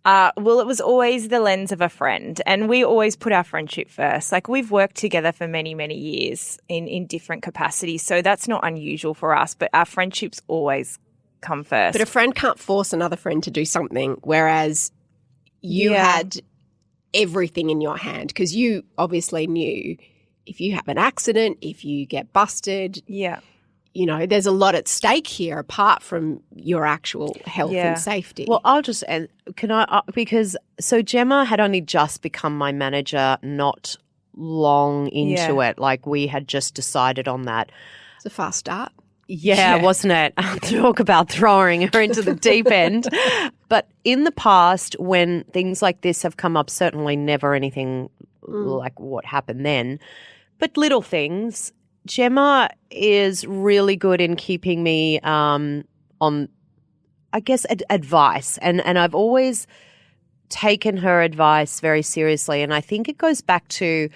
Well, it was always the lens of a friend, and we always put our friendship first. Like, we've worked together for many, many years in different capacities, so that's not unusual for us, but our friendships always come first. But a friend can't force another friend to do something, whereas you Yeah. had everything in your hand because you obviously knew if you have an accident, if you get busted, Yeah. you know, there's a lot at stake here apart from your actual health Yeah. and safety. Well, I'll just end. Can I? Because so Gemma had only just become my manager, not long into it. Like we had just decided on that. it's a fast start. Yeah, wasn't it? Talk about throwing her into the deep end. But in the past, when things like this have come up, certainly never anything like what happened then, but little things. Gemma is really good in keeping me on, I guess, advice. And I've always taken her advice very seriously. And I think it goes back to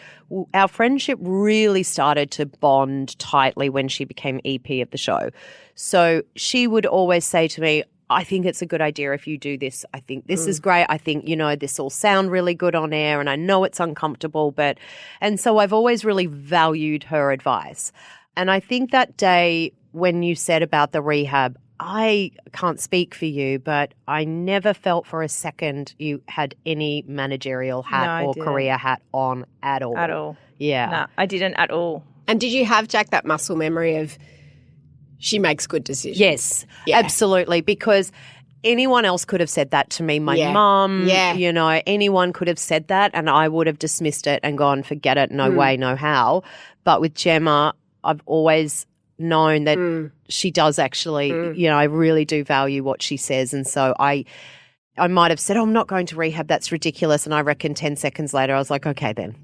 our friendship really started to bond tightly when she became EP of the show. So she would always say to me, I think it's a good idea if you do this. I think this is great. I think, you know, this will sound really good on air and I know it's uncomfortable, and so I've always really valued her advice. And I think that day when you said about the rehab, I can't speak for you, but I never felt for a second you had any managerial hat No, I or didn't. career hat on at all. At all. Yeah. No, I didn't at all. And did you have, Jack, that muscle memory of she makes good decisions? Yes, Yeah. absolutely. Because anyone else could have said that to me. My Yeah. mum, Yeah. you know, anyone could have said that and I would have dismissed it and gone, forget it, no way, no how. But with Gemma, I've always known that she does actually, you know, I really do value what she says. And so I might have said, I'm not going to rehab. That's ridiculous. And I reckon 10 seconds later, I was like, okay, then.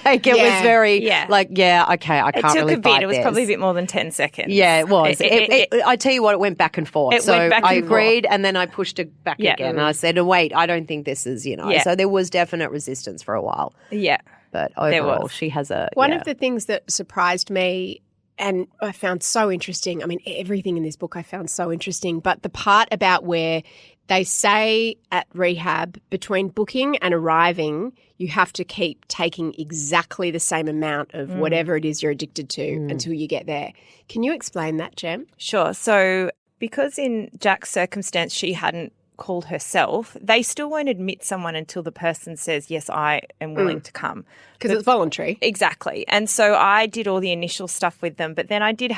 Like it was very like, yeah, okay, I It can't took really a bit. fight It was this. probably a bit more than 10 seconds. Yeah, it was. I tell you what, it went back and forth. It So went back I and agreed and then I pushed it back Yeah. again. And I said, oh, wait, I don't think this is, you know. Yeah. So there was definite resistance for a while. Yeah. But There overall, was. she has a. One yeah. of the things that surprised me and I found so interesting, I mean, everything in this book I found so interesting, but the part about where they say at rehab between booking and arriving, you have to keep taking exactly the same amount of whatever it is you're addicted to until you get there. Can you explain that, Gem? Sure. So because in Jack's circumstance she hadn't called herself, they still won't admit someone until the person says, yes, I am willing to come. Because it's voluntary. Exactly. And so I did all the initial stuff with them, but then I did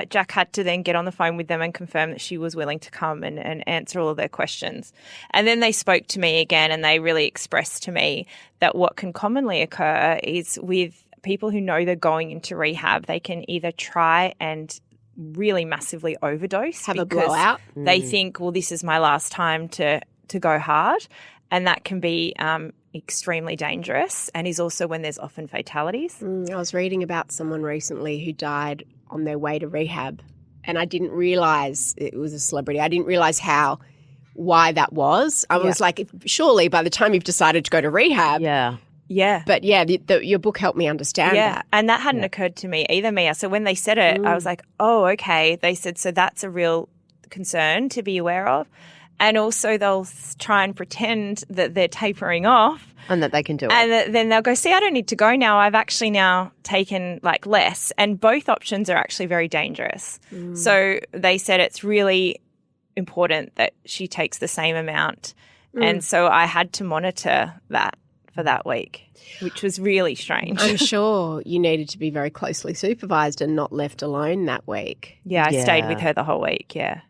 Jack had to then get on the phone with them and confirm that she was willing to come and answer all of their questions. And then they spoke to me again and they really expressed to me that what can commonly occur is with people who know they're going into rehab, they can either try and really massively overdose. Have a because blowout. They think, well, this is my last time to go hard. And that can be extremely dangerous and is also when there's often fatalities. I was reading about someone recently who died on their way to rehab and I didn't realise it was a celebrity. I didn't realise why that was. I was like, surely by the time you've decided to go to rehab. Yeah. Yeah. But yeah, your book helped me understand that. And that hadn't occurred to me either, Mia. So when they said it, I was like, oh, okay. They said, so that's a real concern to be aware of. And also they'll try and pretend that they're tapering off. And that they can do it. And then they'll go, see, I don't need to go now. I've actually now taken like less. And both options are actually very dangerous. So they said it's really important that she takes the same amount. And so I had to monitor that for that week, which was really strange. I'm sure you needed to be very closely supervised and not left alone that week. Yeah, I stayed with her the whole week, yeah.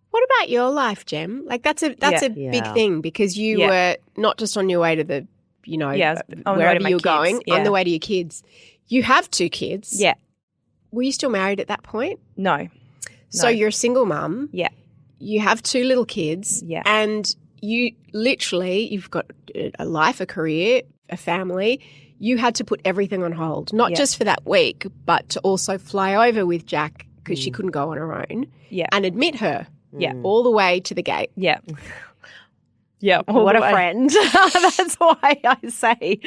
What about your life, Gem? Like that's a big thing because you were not just on your way to the, wherever you were going, on the way to your kids. You have 2 kids. Yeah. Were you still married at that point? No. So you're a single mum. Yeah. You have 2 little kids. Yeah. And you literally, you've got a life, a career, a family. You had to put everything on hold, not just for that week, but to also fly over with Jack because she couldn't go on her own and admit her all the way to the gate. Yeah. Yeah. What a friend. That's why I say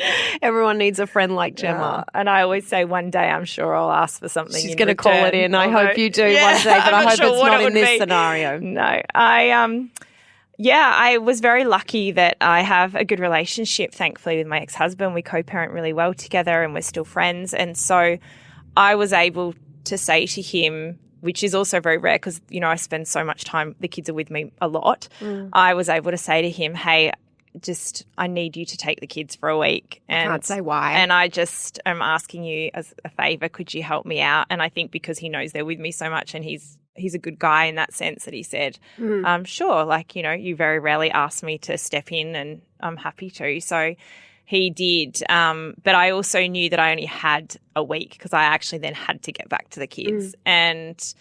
everyone needs a friend like Gemma. And I always say one day I'm sure I'll ask for something. She's going to call it in. I hope you do one day, but I hope it's not in this scenario. No. I was very lucky that I have a good relationship, thankfully, with my ex-husband. We co-parent really well together and we're still friends. And so I was able to say to him, which is also very rare because, I spend so much time, the kids are with me a lot. I was able to say to him, hey, I need you to take the kids for a week. And I can't say why. And I just am asking you as a favour, could you help me out? And I think because he knows they're with me so much and he's a good guy in that sense that he said, sure, you very rarely ask me to step in and I'm happy to. So he did. But I also knew that I only had a week because I actually then had to get back to the kids. And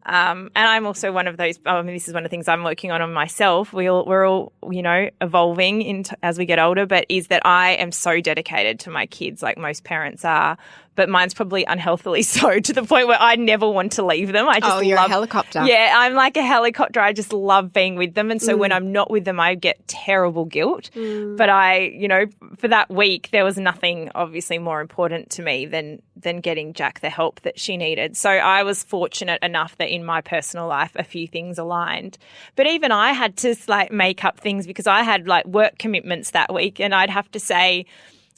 I'm also one of those, this is one of the things I'm working on myself. We're all, evolving as we get older, but is that I am so dedicated to my kids like most parents are. But mine's probably unhealthily so to the point where I never want to leave them. I just you're a helicopter. Yeah, I'm like a helicopter. I just love being with them. And so when I'm not with them, I get terrible guilt. But for that week, there was nothing obviously more important to me than getting Jack the help that she needed. So I was fortunate enough that in my personal life, a few things aligned. But even I had to make up things because I had work commitments that week and I'd have to say,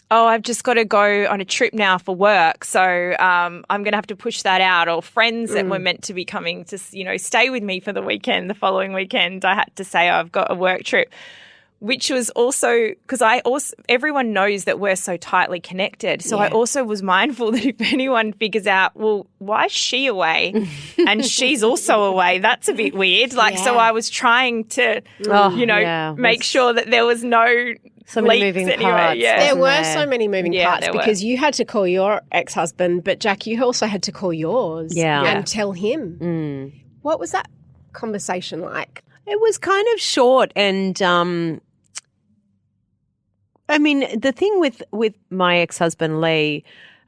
I've just got to go on a trip now for work, so I'm going to have to push that out. Or friends that were meant to be coming to, stay with me for the weekend, the following weekend, I had to say, I've got a work trip, which was also because everyone knows that we're so tightly connected. So I also was mindful that if anyone figures out, well, why is she away and she's also away? That's a bit weird. So I was trying to, make sure that there was no so many moving parts. There were so many moving parts because you had to call your ex-husband, but Jack, you also had to call yours and tell him. What was that conversation like? It was kind of short and the thing with my ex-husband Lee,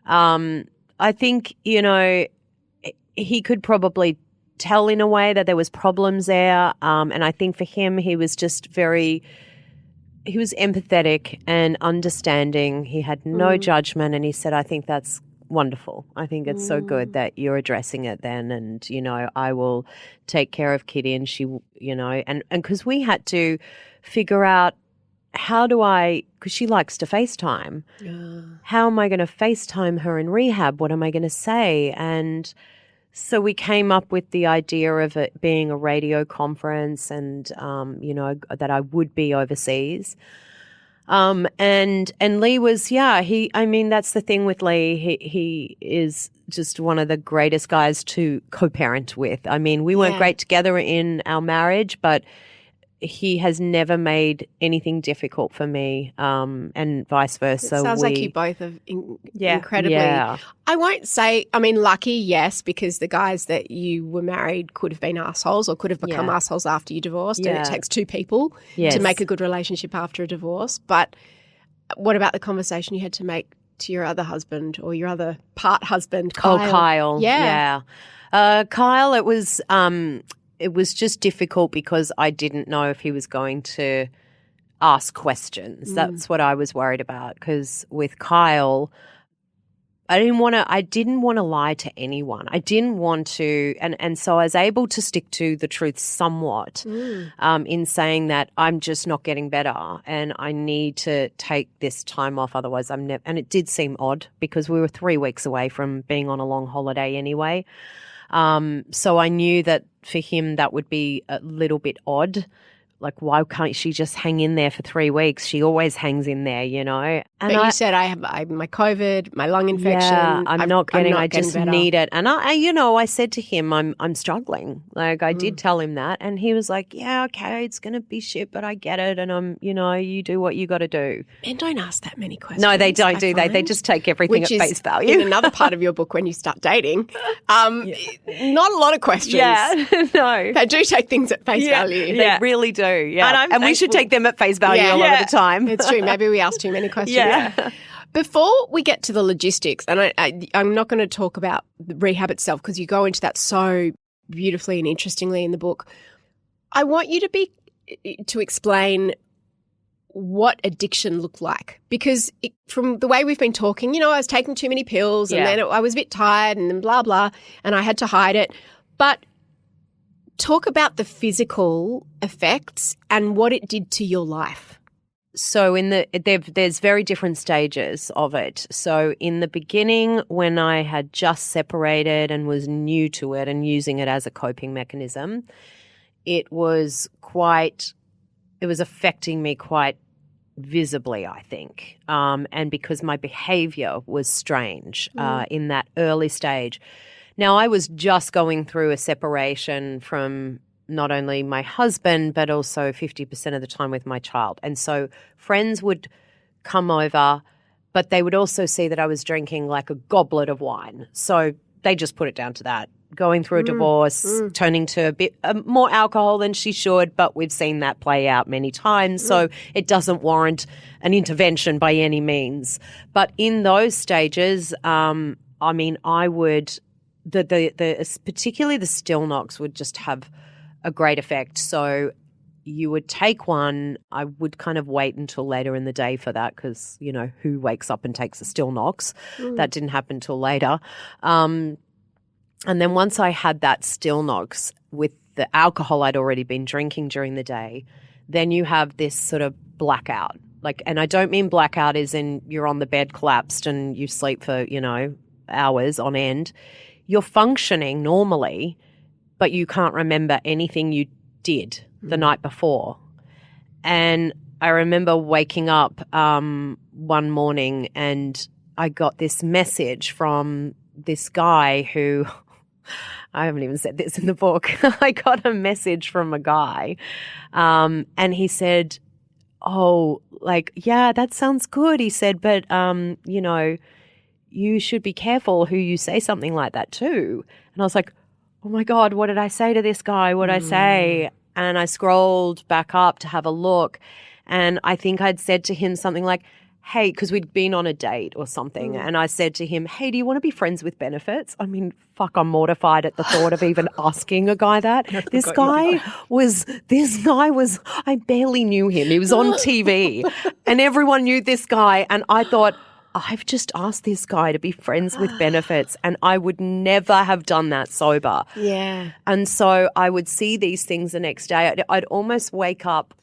I think, he could probably tell in a way that there was problems there. And I think for him, he was just he was empathetic and understanding. He had no judgment and he said, I think that's wonderful. I think it's so good that you're addressing it then and, I will take care of Kitty and she, and because we had to figure out because she likes to FaceTime. How am I going to FaceTime her in rehab? What am I going to say? And so we came up with the idea of it being a radio conference and, that I would be overseas. And Lee was, that's the thing with Lee. He is just one of the greatest guys to co-parent with. We weren't great together in our marriage, but he has never made anything difficult for me, and vice versa. It sounds like you both are incredibly. Yeah. I won't say, lucky, yes, because the guys that you were married could have been assholes or could have become assholes after you divorced, and it takes 2 people to make a good relationship after a divorce. But what about the conversation you had to make to your other husband or your other part husband, Kyle? Oh, Kyle. Yeah. Kyle, it was just difficult because I didn't know if he was going to ask questions. That's what I was worried about because with Kyle, I didn't want to lie to anyone. I didn't want to, and so I was able to stick to the truth somewhat in saying that I'm just not getting better and I need to take this time off. Otherwise, I'm never. And it did seem odd because we were 3 weeks away from being on a long holiday anyway. So I knew that for him that would be a little bit odd. Like, why can't she just hang in there for 3 weeks? She always hangs in there, you know. And but you said I have my COVID, my lung infection. Yeah, I'm not getting. I just better. need it. And I said to him, I'm struggling. Like I did tell him that, and he was like, yeah, okay, it's gonna be shit, but I get it, and you do what you got to do. Men don't ask that many questions. No, they don't do that. They just take everything at face value. In another part of your book, when you start dating, not a lot of questions. Yeah, no, they do take things at face value. They really do. Yeah, and we should take them at face value a lot of the time. It's true. Maybe we ask too many questions. Yeah. Before we get to the logistics, and I'm not going to talk about the rehab itself because you go into that so beautifully and interestingly in the book, I want you to explain what addiction looked like, because from the way we've been talking, I was taking too many pills and then I was a bit tired and then blah, blah, and I had to hide it. But talk about the physical effects and what it did to your life. So there's very different stages of it. So in the beginning, when I had just separated and was new to it and using it as a coping mechanism, it was affecting me quite visibly, I think, and because my behavior was strange in that early stage. Now, I was just going through a separation from not only my husband, but also 50% of the time with my child. And so friends would come over, but they would also see that I was drinking like a goblet of wine. So they just put it down to that. Going through a divorce, turning to a bit more alcohol than she should, but we've seen that play out many times. So it doesn't warrant an intervention by any means. But in those stages, I would, particularly the still knocks would just have a great effect. So you would take one. I would kind of wait until later in the day for that because, who wakes up and takes the still knocks? That didn't happen till later. And then once I had that still knocks with the alcohol I'd already been drinking during the day, then you have this sort of blackout. And I don't mean blackout as in you're on the bed collapsed and you sleep for, hours on end. You're functioning normally, but you can't remember anything you did the night before. And I remember waking up one morning and I got this message from this guy who I haven't even said this in the book. I got a message from a guy and he said, that sounds good. He said, but, you should be careful who you say something like that to. And I was like, oh my God, what did I say to this guy? What did I say? And I scrolled back up to have a look. And I think I'd said to him something like, hey, because we'd been on a date or something. And I said to him, hey, do you want to be friends with benefits? I mean, fuck, I'm mortified at the thought of even asking a guy that. This guy was, I barely knew him. He was on TV and everyone knew this guy. And I thought, I've just asked this guy to be friends with benefits and I would never have done that sober. Yeah. And so I would see these things the next day. I'd almost wake up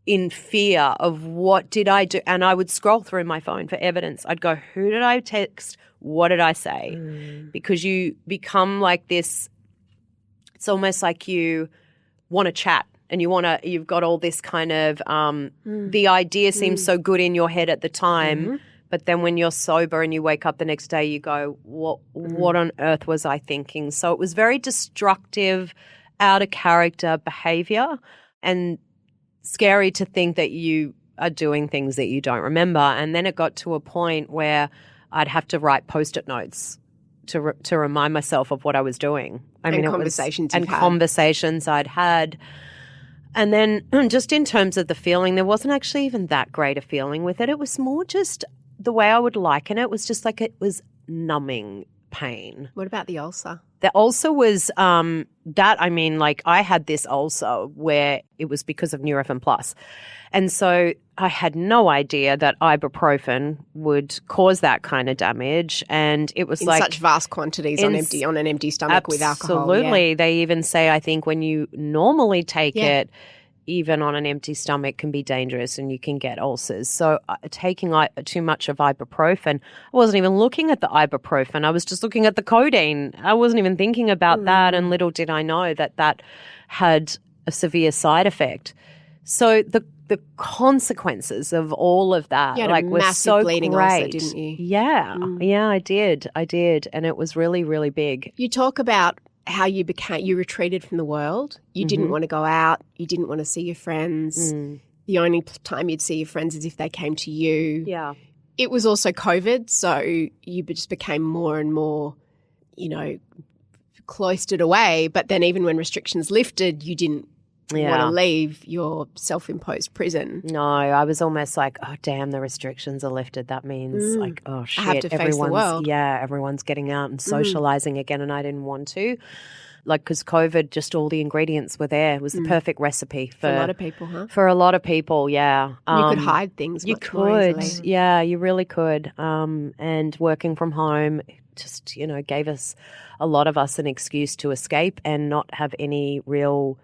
in fear of what did I do? And I would scroll through my phone for evidence. I'd go, who did I text? What did I say? Because you become like this, it's almost like you want to chat and you've got all this kind of, the idea seems so good in your head at the time. But then when you're sober and you wake up the next day, you go, what on earth was I thinking? So it was very destructive, out of character behavior and scary to think that you are doing things that you don't remember. And then it got to a point where I'd have to write Post-it notes to remind myself of what I was doing. Conversations I'd had. And then just in terms of the feeling, there wasn't actually even that great a feeling with it. It was more just the way I would liken it was just like it was numbing pain. What about the ulcer? The ulcer was I had this ulcer where it was because of Nurofen Plus. And so I had no idea that ibuprofen would cause that kind of damage. And it was in like such vast quantities on an empty stomach with alcohol. Absolutely. Yeah. They even say, I think when you normally take it, even on an empty stomach can be dangerous and you can get ulcers. So taking too much of ibuprofen, I wasn't even looking at the ibuprofen. I was just looking at the codeine. I wasn't even thinking about that. And little did I know that had a severe side effect. So the consequences of all of that were so bleeding great. ulcer, didn't you? Yeah, I did. And it was really, really big. You talk about how you retreated from the world. You didn't want to go out. You didn't want to see your friends. The only time you'd see your friends is if they came to you. Yeah. It was also COVID, so you just became more and more, cloistered away. But then even when restrictions lifted, you didn't want to leave your self-imposed prison. No, I was almost like, oh, damn, the restrictions are lifted. That means like, oh, shit. I have to face the world. Yeah, everyone's getting out and socializing again, and I didn't want to. Like, because COVID, just all the ingredients were there. It was the perfect recipe for a lot of people, huh? For a lot of people, yeah. You could hide things much more easily. Yeah, you really could. And working from home just, gave a lot of us an excuse to escape and not have any real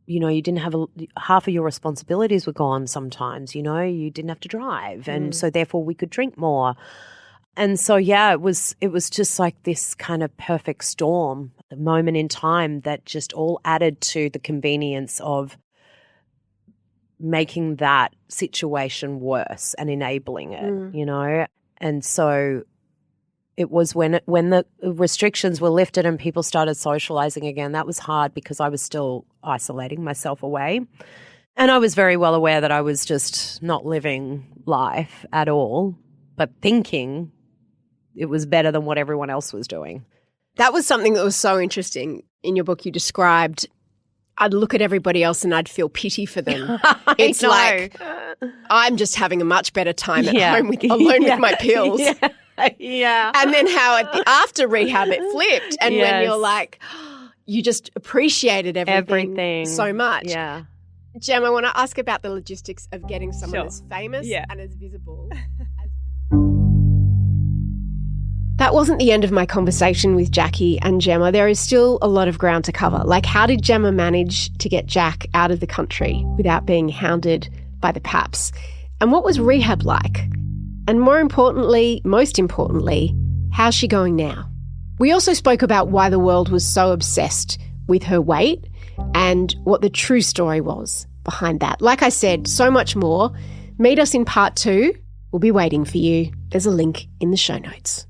you didn't have half of your responsibilities were gone sometimes, you didn't have to drive. And so therefore we could drink more. And so, it was just like this kind of perfect storm, the moment in time that just all added to the convenience of making that situation worse and enabling it, And so it was when the restrictions were lifted and people started socializing again, that was hard because I was still isolating myself away. And I was very well aware that I was just not living life at all, but thinking it was better than what everyone else was doing. That was something that was so interesting. In your book you described, I'd look at everybody else and I'd feel pity for them. It's like, I'm just having a much better time at home alone with my pills. Yeah. And then how after rehab it flipped, and when you're like, you just appreciated everything so much. Yeah. Gemma, I want to ask about the logistics of getting someone as famous and as visible. That wasn't the end of my conversation with Jackie and Gemma. There is still a lot of ground to cover. Like, how did Gemma manage to get Jack out of the country without being hounded by the paps? And what was rehab like? And most importantly, how's she going now? We also spoke about why the world was so obsessed with her weight and what the true story was behind that. Like I said, so much more. Meet us in part 2. We'll be waiting for you. There's a link in the show notes.